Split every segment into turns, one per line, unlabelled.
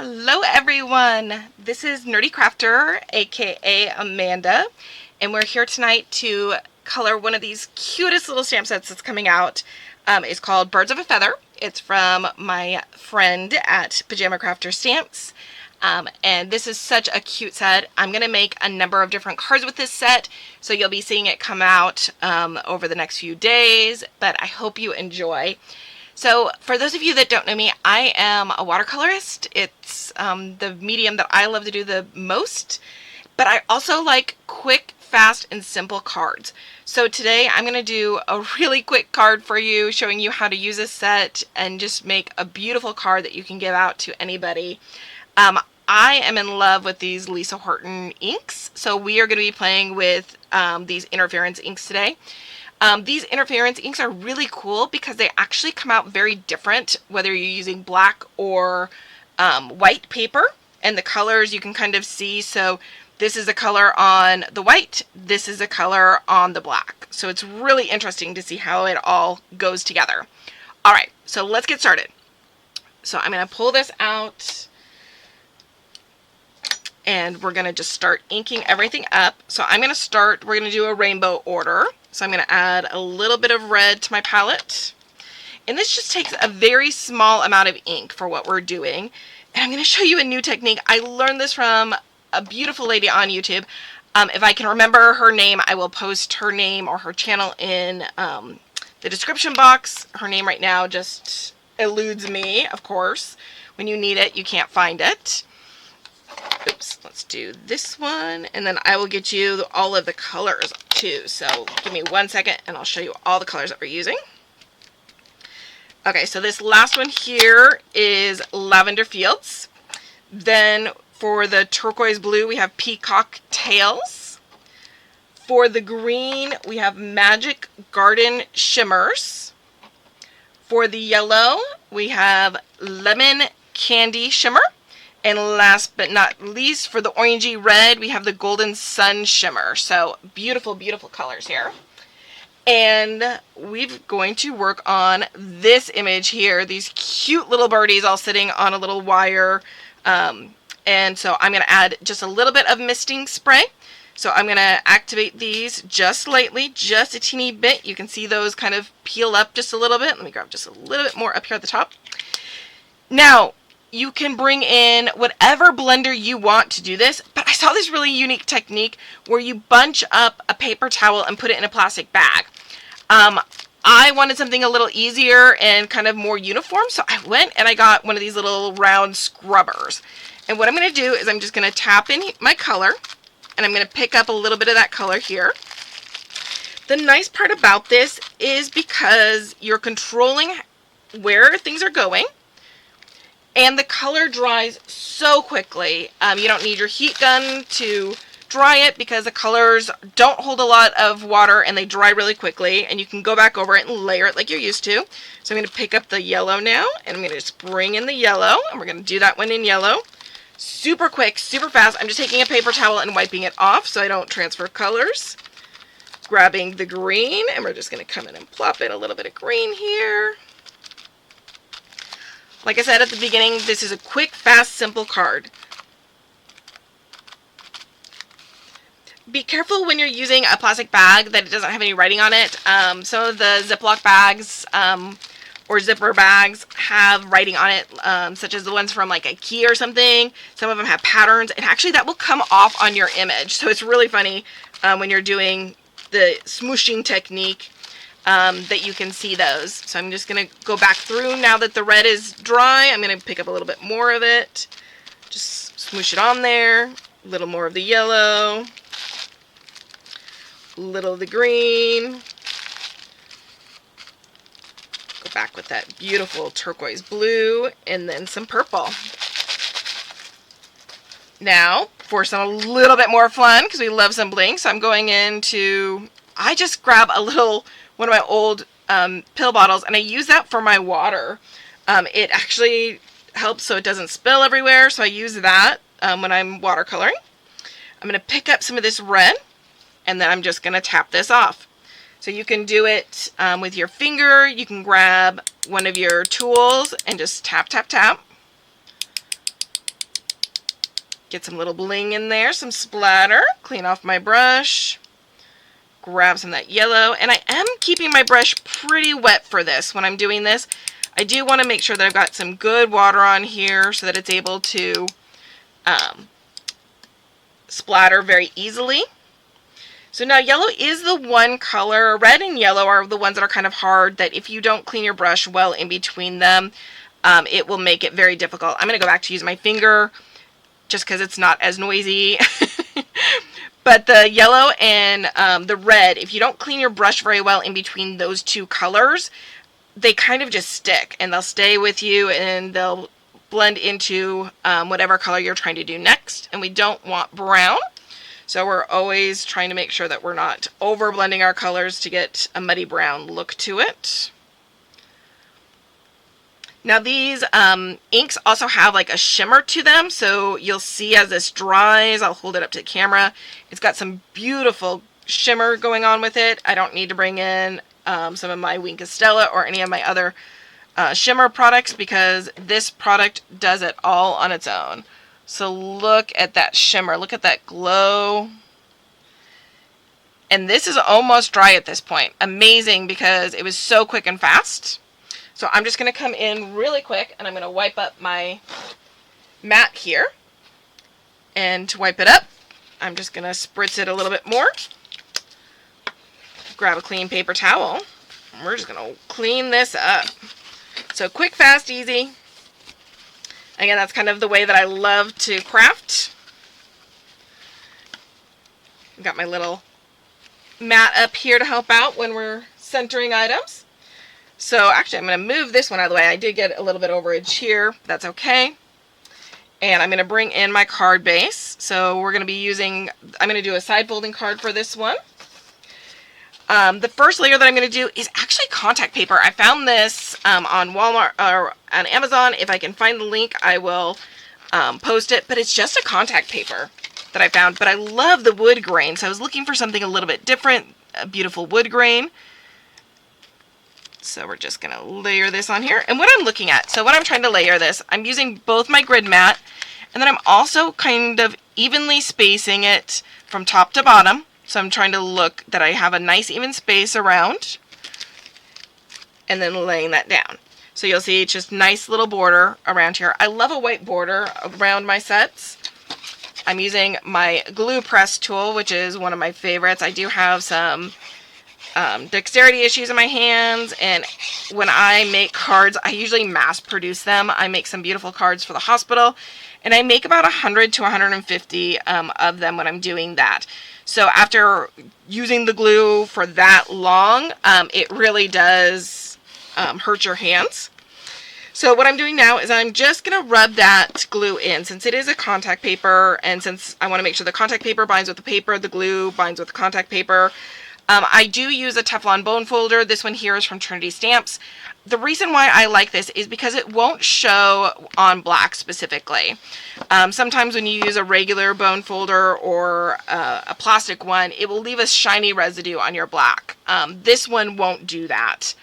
Hello everyone, this is Nerdy Krafter, aka Amanda, and we're here tonight to color one of these cutest little stamp sets that's coming out. It's called Birds of a Feather. It's from my friend at Pajama Krafter Stamps. And this is such a cute set. I'm going to make a number of different cards with this set, so you'll be seeing it come out over the next few days, but I hope you enjoy. So for those of you that don't know me, I am a watercolorist. It's the medium that I love to do the most, but I also like quick, fast, and simple cards. So today I'm going to do a really quick card for you, showing you how to use this set and just make a beautiful card that you can give out to anybody. I am in love with these Lisa Horton inks, so we are going to be playing with these interference inks today. These interference inks are really cool because they actually come out very different whether you're using black or white paper, and the colors you can kind of see. So this is a color on the white, this is a color on the black. So it's really interesting to see how it all goes together. Alright, so let's get started. So I'm going to pull this out, and we're going to just start inking everything up. So I'm going to start, we're going to do a rainbow order. So I'm going to add a little bit of red to my palette. And this just takes a very small amount of ink for what we're doing. And I'm going to show you a new technique. I learned this from a beautiful lady on YouTube. If I can remember her name, I will post her name or her channel in the description box. Her name right now just eludes me, of course. When you need it, you can't find it. Oops, let's do this one, and then I will get you all of the colors too. So give me 1 second and I'll show you all the colors that we're using. Okay, so this last one here is Lavender Fields. Then for the turquoise blue, we have Peacock Tails. For the green, we have Magic Garden Shimmers. For the yellow, we have Lemon Candy Shimmer. And last but not least, for the orangey red, we have the Golden Sun Shimmer. So beautiful, beautiful colors here. And we're going to work on this image here. These cute little birdies all sitting on a little wire. And so I'm going to add just a little bit of misting spray. So I'm going to activate these just lightly, just a teeny bit. You can see those kind of peel up just a little bit. Let me grab just a little bit more up here at the top. Now, you can bring in whatever blender you want to do this, but I saw this really unique technique where you bunch up a paper towel and put it in a plastic bag. I wanted something a little easier and kind of more uniform, so I went and I got one of these little round scrubbers. And what I'm going to do is I'm just going to tap in my color, and I'm going to pick up a little bit of that color here. The nice part about this is because you're controlling where things are going, and the color dries so quickly. You don't need your heat gun to dry it because the colors don't hold a lot of water and they dry really quickly, and you can go back over it and layer it like you're used to. So I'm going to pick up the yellow now, and I'm going to just bring in the yellow, and we're going to do that one in yellow. Super quick, super fast. I'm just taking a paper towel and wiping it off so I don't transfer colors. Grabbing the green, and we're just going to come in and plop in a little bit of green here. Like I said at the beginning, this is a quick, fast, simple card. Be careful when you're using a plastic bag that it doesn't have any writing on it. Some of the Ziploc bags or zipper bags have writing on it, such as the ones from like IKEA or something. Some of them have patterns, and actually that will come off on your image. So it's really funny when you're doing the smooshing technique. That you can see those. So I'm just going to go back through now that the red is dry. I'm going to pick up a little bit more of it. Just smoosh it on there. A little more of the yellow. A little of the green. Go back with that beautiful turquoise blue, and then some purple. Now, for some a little bit more fun, because we love some bling, so I'm going into, I just grab a little, one of my old pill bottles, and I use that for my water. It actually helps so it doesn't spill everywhere, so I use that when I'm watercoloring. I'm going to pick up some of this red, and then I'm just going to tap this off. So you can do it with your finger. You can grab one of your tools and just tap, tap, tap. Get some little bling in there, some splatter. Clean off my brush. Grab some of that yellow. And I am keeping my brush pretty wet for this when I'm doing this. I do want to make sure that I've got some good water on here so that it's able to splatter very easily. So now yellow is the one color. Red and yellow are the ones that are kind of hard, that if you don't clean your brush well in between them, it will make it very difficult. I'm going to go back to use my finger just because it's not as noisy. But the yellow and the red, if you don't clean your brush very well in between those two colors, they kind of just stick and they'll stay with you and they'll blend into whatever color you're trying to do next. And we don't want brown. So we're always trying to make sure that we're not over blending our colors to get a muddy brown look to it. Now these inks also have like a shimmer to them, so you'll see as this dries, I'll hold it up to the camera, it's got some beautiful shimmer going on with it. I don't need to bring in some of my Wink of Stella or any of my other shimmer products because this product does it all on its own. So look at that shimmer, look at that glow. And this is almost dry at this point. Amazing because it was so quick and fast. So I'm just going to come in really quick and I'm going to wipe up my mat here. And to wipe it up, I'm just going to spritz it a little bit more. Grab a clean paper towel. And we're just going to clean this up. So quick, fast, easy. Again, that's kind of the way that I love to craft. I've got my little mat up here to help out when we're centering items. So actually I'm going to move this one out of the way. I did get a little bit overage here. That's okay. And I'm going to bring in my card base. So we're going to be using, I'm going to do a side folding card for this one. The first layer that I'm going to do is actually contact paper. I found this on Walmart or on Amazon. If I can find the link, I will post it. But it's just a contact paper that I found. But I love the wood grain, so I was looking for something a little bit different, a beautiful wood grain. So we're just going to layer this on here. And what I'm looking at, so when I'm trying to layer this, I'm using both my grid mat, and then I'm also kind of evenly spacing it from top to bottom. So I'm trying to look that I have a nice even space around, and then laying that down. So you'll see it's just nice little border around here. I love a white border around my sets. I'm using my glue press tool, which is one of my favorites. I do have some dexterity issues in my hands, and when I make cards, I usually mass produce them. I make some beautiful cards for the hospital, and I make about 100 to 150 of them when I'm doing that. So after using the glue for that long, it really does hurt your hands. So what I'm doing now is I'm just going to rub that glue in, since it is a contact paper, and since I want to make sure the contact paper binds with the paper, the glue binds with the contact paper. I do use a Teflon bone folder. This one here is from Trinity Stamps. The reason why I like this is because it won't show on black specifically. Sometimes when you use a regular bone folder or a plastic one, it will leave a shiny residue on your black. This one won't do that.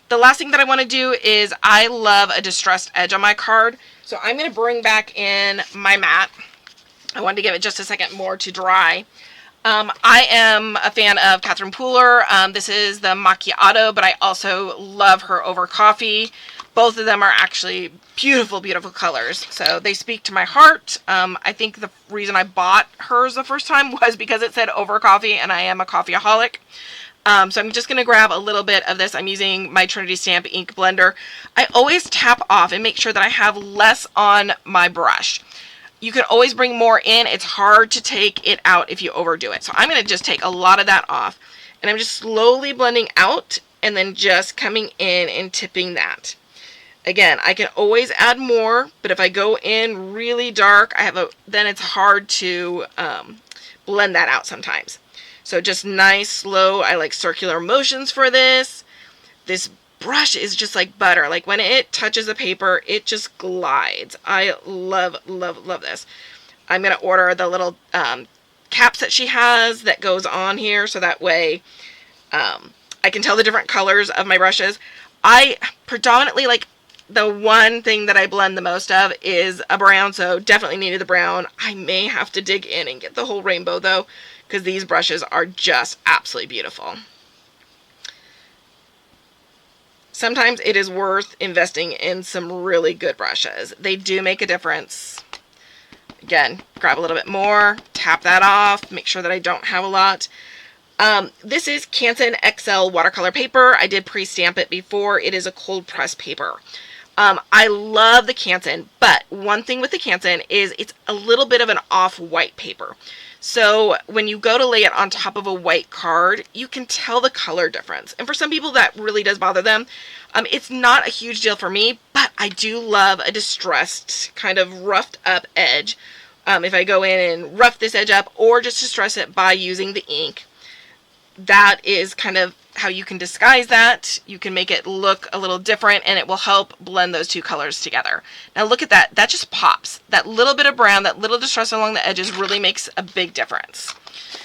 The last thing that I want to do is I love a distressed edge on my card. So I'm going to bring back in my mat. I wanted to give it just a second more to dry. I am a fan of Catherine Pooler. This is the macchiato, but I also love her over coffee. Both of them are actually beautiful, beautiful colors. So they speak to my heart. I think the reason I bought hers the first time was because it said over coffee, and I am a coffeeaholic. So I'm just going to grab a little bit of this. I'm using my Trinity Stamp ink blender. I always tap off and make sure that I have less on my brush. You can always bring more in. It's hard to take it out if you overdo it. So I'm going to just take a lot of that off. And I'm just slowly blending out and then just coming in and tipping that. Again, I can always add more, but if I go in really dark, then it's hard to blend that out sometimes. So just nice, slow, I like circular motions for this. This brush is just like butter. Like when it touches the paper, it just glides. I love, love, love this. I'm going to order the little caps that she has that goes on here, so that way I can tell the different colors of my brushes. I predominantly like the one thing that I blend the most of is a brown, so definitely needed the brown. I may have to dig in and get the whole rainbow though, because these brushes are just absolutely beautiful. Sometimes it is worth investing in some really good brushes. They do make a difference. Again, grab a little bit more, tap that off, make sure that I don't have a lot. This is Canson XL watercolor paper. I did pre-stamp it before. It is a cold press paper. I love the Canson, but one thing with the Canson is it's a little bit of an off-white paper. So when you go to lay it on top of a white card, you can tell the color difference. And for some people that really does bother them. It's not a huge deal for me, but I do love a distressed, kind of roughed up edge. If I go in and rough this edge up or just distress it by using the ink, that is kind of how you can disguise that. You can make it look a little different and it will help blend those two colors together. Now look at that. That just pops. That little bit of brown, that little distress along the edges really makes a big difference.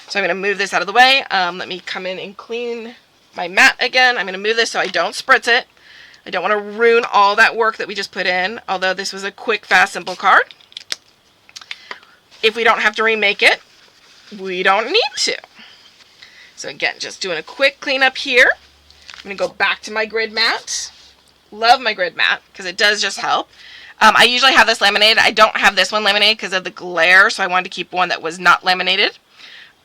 So I'm going to move this out of the way. Let me come in and clean my mat again. I'm going to move this so I don't spritz it. I don't want to ruin all that work that we just put in, although this was a quick, fast, simple card. If we don't have to remake it, we don't need to. So again, just doing a quick cleanup here. I'm going to go back to my grid mat. Love my grid mat because it does just help. I usually have this laminated. I don't have this one laminated because of the glare, so I wanted to keep one that was not laminated.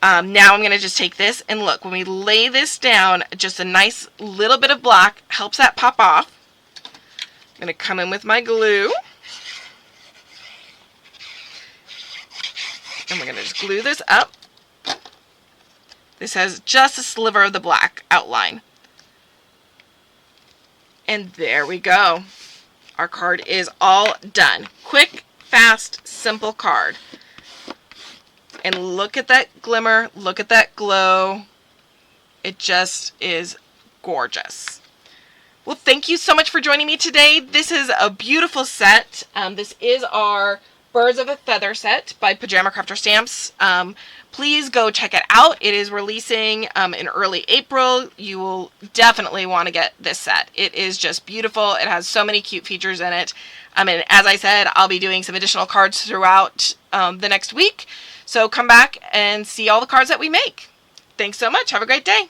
Now I'm going to just take this and look, when we lay this down, just a nice little bit of black helps that pop off. I'm going to come in with my glue. And we're going to just glue this up. This has just a sliver of the black outline. And there we go. Our card is all done. Quick, fast, simple card. And look at that glimmer, look at that glow. It just is gorgeous. Well, thank you so much for joining me today. This is a beautiful set. This is our Birds of a Feather set by Pajama Krafter Stamps. Please go check it out. It is releasing in early April. You will definitely want to get this set. It is just beautiful. It has so many cute features in it. And as I said, I'll be doing some additional cards throughout the next week. So come back and see all the cards that we make. Thanks so much. Have a great day.